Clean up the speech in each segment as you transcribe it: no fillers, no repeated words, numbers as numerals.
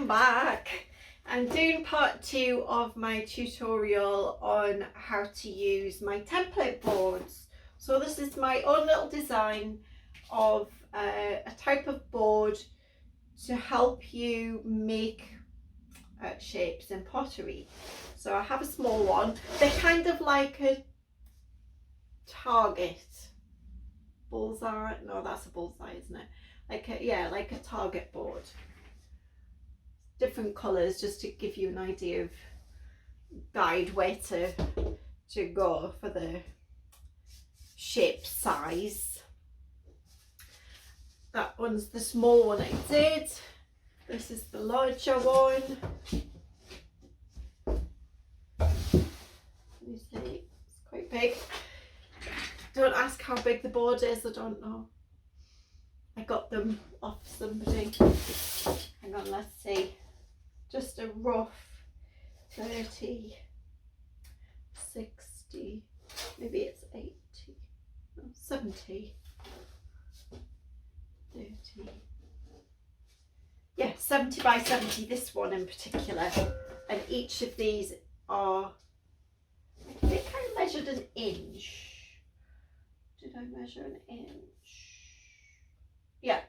welcome back. I'm doing part 2 of my tutorial on how to use my template boards. So this is my own little design of a type of board to help you make shapes in pottery. So I have a small one. They're kind of like a target. Bullseye? No, that's a bullseye, isn't it? Like a target board. Different colours just to give you an idea of guide where to go for the shape size. That one's the small one I did. This is the larger one. You see, it's quite big. Don't ask how big the board is, I don't know. I got them off somebody. Hang on, let's see. Just a rough 30, 60, maybe it's 80, no, 70, 30. Yeah, 70 by 70, this one in particular. And each of these are, I think I measured an inch. Did I measure an inch? Yeah,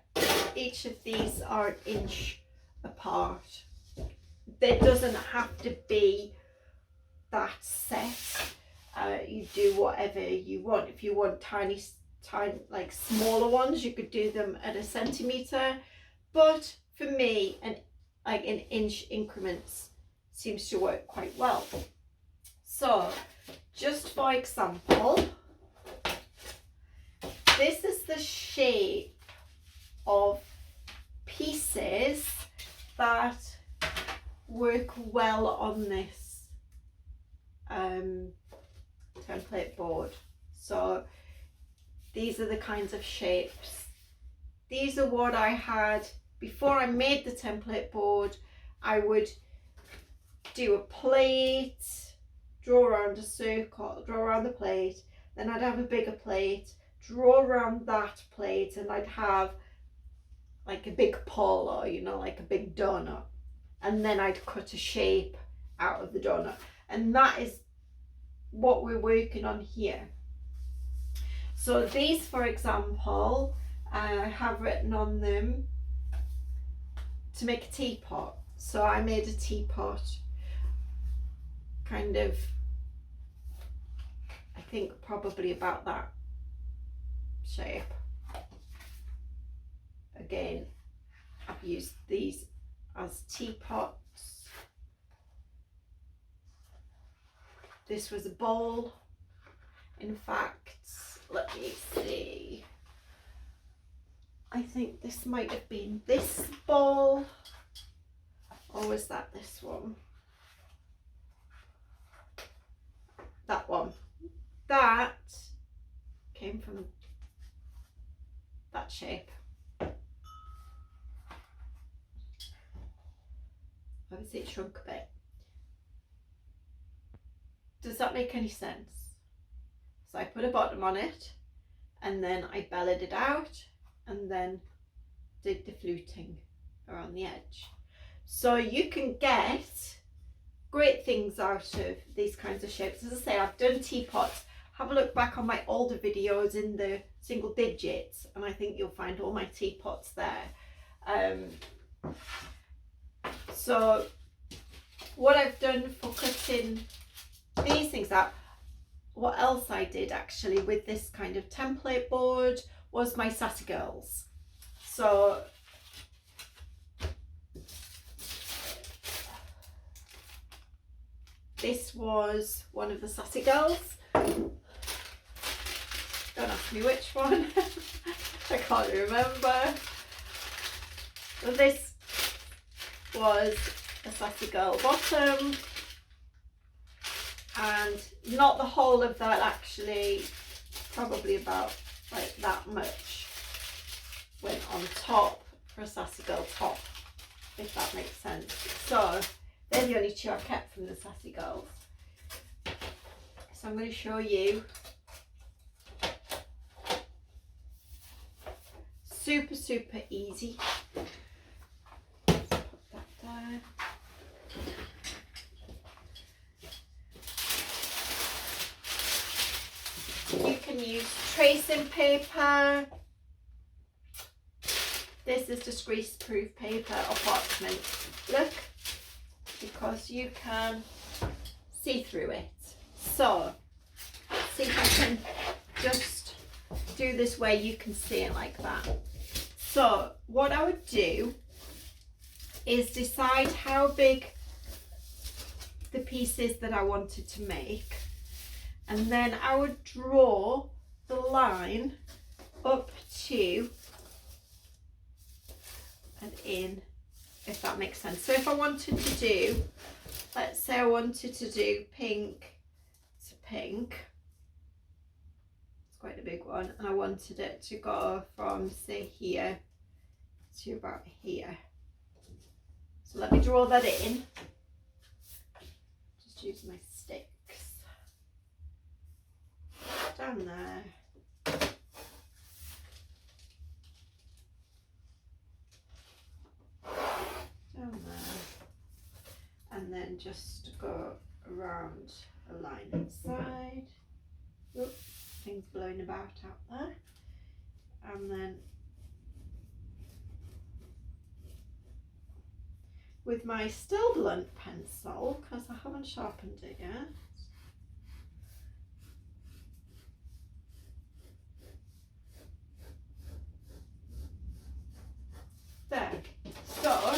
each of these are an inch apart. There doesn't have to be that set. You do whatever you want. If you want tiny, like smaller ones, you could do them at a centimetre. But for me, like in inch increments seems to work quite well. So, just for example, this is the shape of pieces that work well on this template board. So these are the kinds of shapes. These are what I had before I made the template board. I would do a plate, draw around a circle, draw around the plate, then I'd have a bigger plate, draw around that plate, and I'd have like a big polo, you know, like a big donut. And then I'd cut a shape out of the donut. And that is what we're working on here. So these, for example, I have written on them to make a teapot. So I made a teapot kind of, I think probably about that shape. Again, I've used these as teapots. This was a bowl. In fact, let me see. I think this might have been this bowl, or was that this one? That one. That came from that shape. Obviously it shrunk a bit. Does that make any sense? So I put a bottom on it, and then I bellowed it out, and then did the fluting around the edge. So you can get great things out of these kinds of shapes. As I say, I've done teapots. Have a look back on my older videos in the single digits, and I think you'll find all my teapots there. So what I've done for cutting these things out, what else I did actually with this kind of template board was my sassy girls. So this was one of the sassy girls. Don't ask me which one. I can't remember. So this was a sassy girl bottom, and not the whole of that actually, probably about like that much went on top for a sassy girl top, if that makes sense. So they're the only two I kept from the sassy girls. So I'm going to show you. Super easy. Put that down. there. You can use tracing paper. This is just grease-proof paper or parchment. Look, because you can see through it. So, let's see if I can just do this where you can see it like that. So, what I would do is decide how big the piece is that I wanted to make. And then I would draw the line up to and in, if that makes sense. So if I wanted to do, let's say I wanted to do pink to pink, it's quite a big one, and I wanted it to go from, say, here to about here. So let me draw that in. Just use my sticks. Down there. Down there. And then just go around a line inside. Oops, things blowing about out there. And then with my still blunt pencil, because I haven't sharpened it yet, there. So,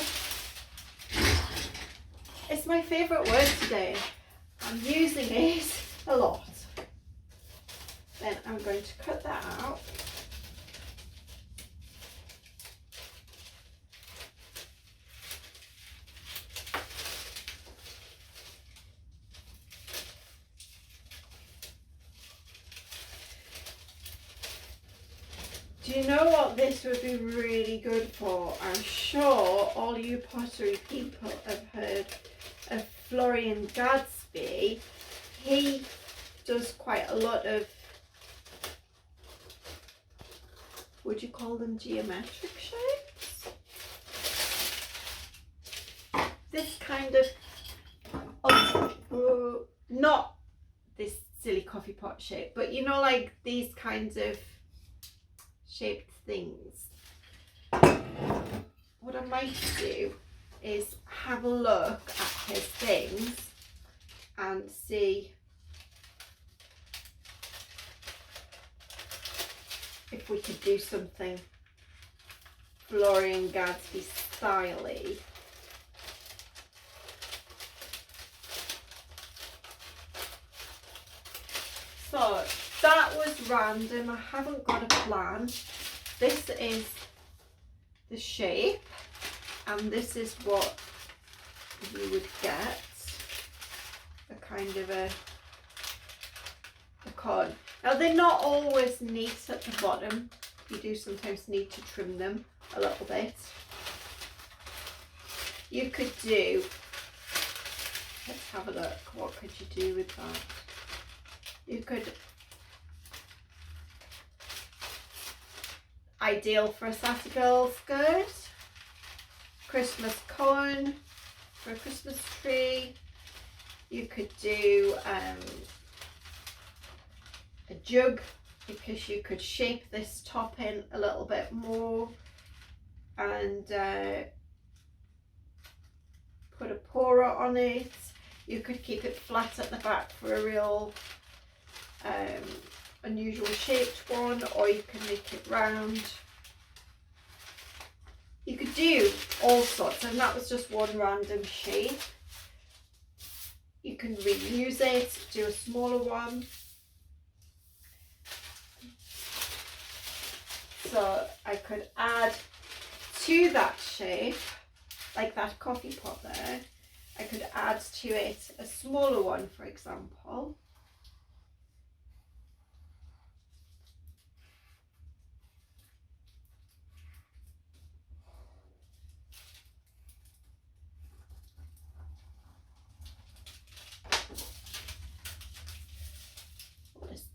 it's my favourite word today. I'm using it a lot. Then I'm going to cut that out. Do you know what this would be really good for? I'm sure all you pottery people have heard of Florian Gadsby. He does quite a lot of, would you call them geometric shapes? This kind of, not this silly coffee pot shape, but you know, like these kinds of shaped things. What I might do is have a look at his things and see if we could do something Florian Gadsby style-y. So that was random. I haven't got a plan. This is the shape, and this is what you would get, a kind of a cone. Now they're not always neat at the bottom. You do sometimes need to trim them a little bit. You could do, let's have a look, what could you do with that? You could, ideal for a Sassy Girl skirt, Christmas cone for a Christmas tree. You could do a jug, because you could shape this top in a little bit more and put a pourer on it. You could keep it flat at the back for a real unusual shaped one, or you can make it round. You could do all sorts, and that was just one random shape. You can reuse it, do a smaller one. So I could add to that shape, like that coffee pot there, I could add to it a smaller one, for example.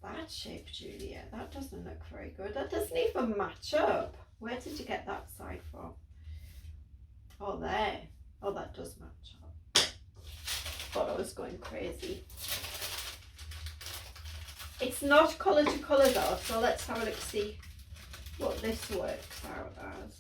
That shape, Julia, that doesn't look very good. That doesn't even match up. Where did you get that side from? Oh, there. Oh, that does match up. Thought I was going crazy. It's not colour to colour though, so let's have a look, see what this works out as.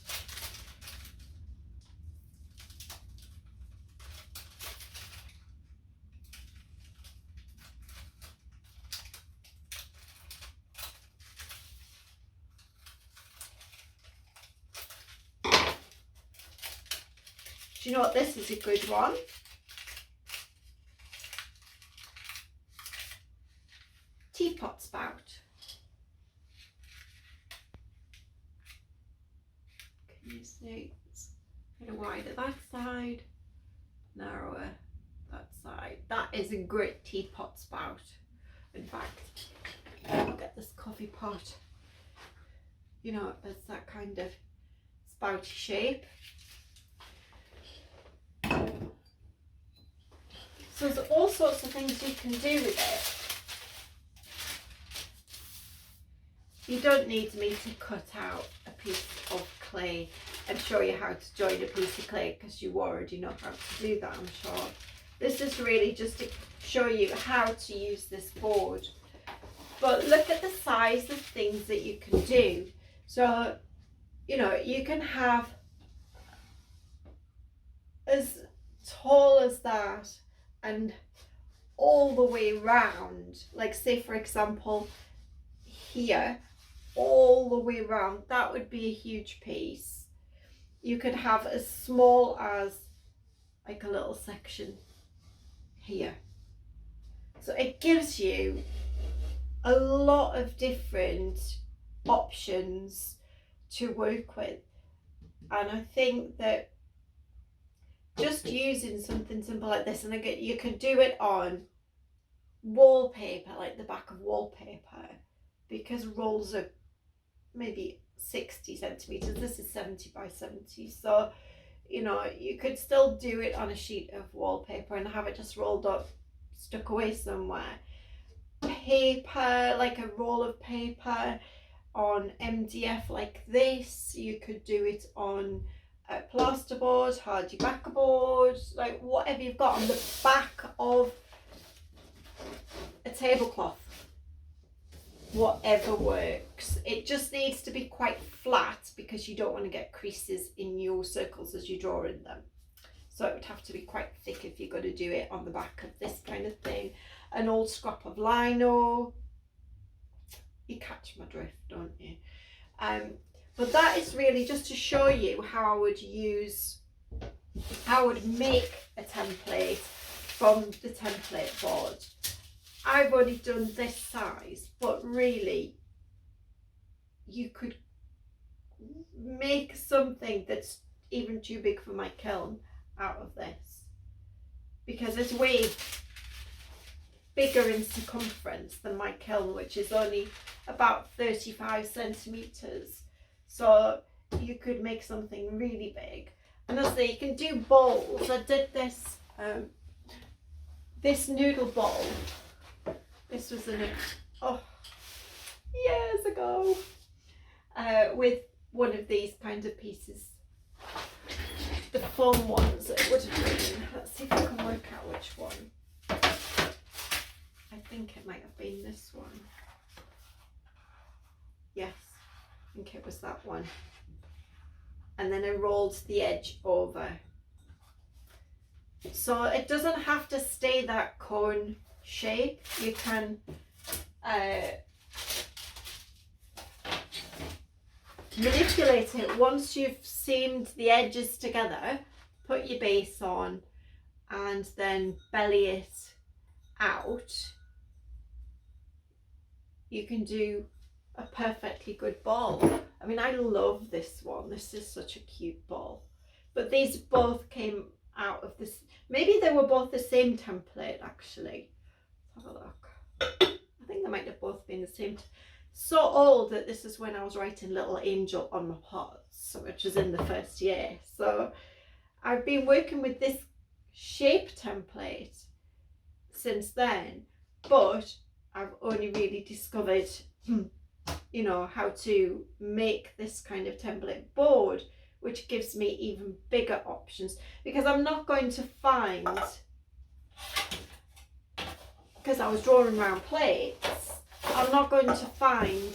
Do you know what, this is a good one? Teapot spout. Can you see? It's kind of wider that side, narrower that side. That is a great teapot spout. In fact, I'll get this coffee pot. You know, it's that kind of spouty shape. So there's all sorts of things you can do with it. You don't need me to cut out a piece of clay and show you how to join a piece of clay, because you already know how to do that, I'm sure. This is really just to show you how to use this board. But look at the size of things that you can do. So, you know, you can have as tall as that and all the way round, like say for example here, all the way round, that would be a huge piece. You could have as small as like a little section here. So it gives you a lot of different options to work with, and I think that just using something simple like this, and again you could do it on wallpaper, like the back of wallpaper, because rolls are maybe 60 centimeters, this is 70 by 70, so you know you could still do it on a sheet of wallpaper and have it just rolled up, stuck away somewhere. Paper, like a roll of paper on MDF like this, you could do it on a plasterboard, hardy backerboard, like whatever you've got on the back of a tablecloth, whatever works. It just needs to be quite flat because you don't want to get creases in your circles as you draw in them. So it would have to be quite thick if you're going to do it on the back of this kind of thing. An old scrap of lino. You catch my drift, don't you? But that is really just to show you how I would make a template from the template board. I've only done this size, but really you could make something that's even too big for my kiln out of this, because it's way bigger in circumference than my kiln, which is only about 35 centimeters. So you could make something really big. And as I say, you can do bowls. I did this this noodle bowl. This was years ago, with one of these kind of pieces, the foam ones it would have been. Let's see if I can work out which one. I think it might have been this one. Yes, I think it was that one. And then I rolled the edge over. So it doesn't have to stay that cone shape. You can manipulate it once you've seamed the edges together. Put your base on and then belly it out. You can do a perfectly good ball. I mean, I love this one. This is such a cute ball. But these both came out of this. Maybe they were both the same template, actually. Let's have a look. I think they might have both been the same. So old that this is when I was writing Little Angel on my pots, which was in the first year. So I've been working with this shape template since then, but I've only really discovered, you know, how to make this kind of template board, which gives me even bigger options, because I'm not going to find, because I was drawing around plates, I'm not going to find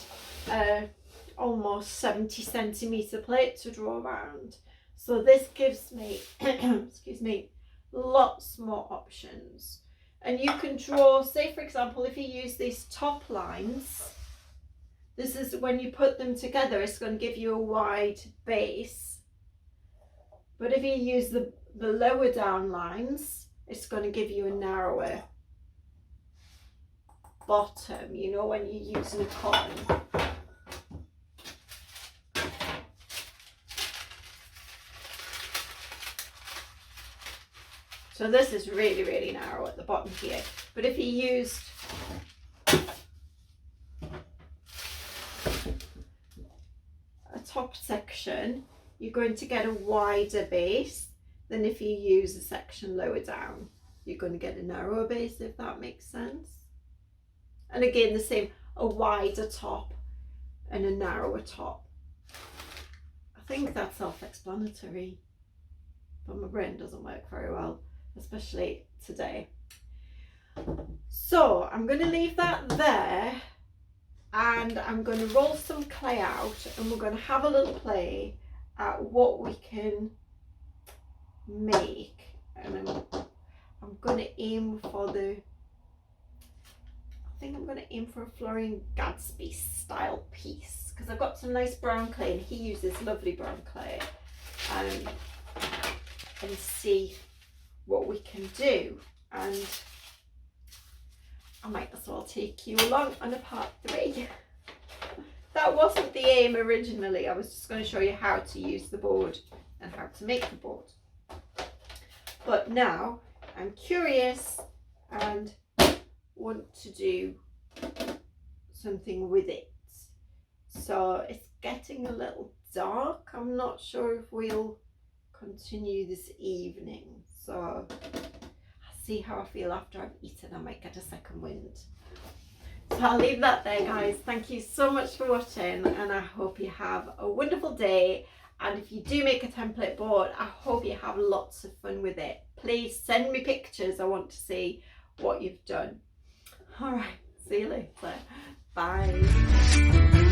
almost 70 centimetre plate to draw around. So this gives me, excuse me, lots more options. And you can draw, say for example, if you use these top lines, this is when you put them together, it's going to give you a wide base. But if you use the lower down lines, it's going to give you a narrower bottom, you know, when you're using a cotton. So this is really, really narrow at the bottom here. But if you used a top section, you're going to get a wider base than if you use a section lower down. You're going to get a narrower base, if that makes sense. And again, the same, a wider top and a narrower top. I think that's self-explanatory, but my brain doesn't work very well, especially today. So I'm going to leave that there, and I'm going to roll some clay out, and we're going to have a little play at what we can make. And I'm going to aim for I think I'm going to aim for a Florian Gadsby style piece, because I've got some nice brown clay and he uses lovely brown clay, and see what we can do. And I might as well take you along on a part 3. That wasn't the aim originally. I was just going to show you how to use the board and how to make the board. But now I'm curious and want to do something with it. So it's getting a little dark. I'm not sure if we'll continue this evening. So I'll see how I feel after I've eaten. I might get a second wind. So I'll leave that there, guys. Thank you so much for watching, and I hope you have a wonderful day. And if you do make a template board, I hope you have lots of fun with it. Please send me pictures. I want to see what you've done. All right, see you later. Bye.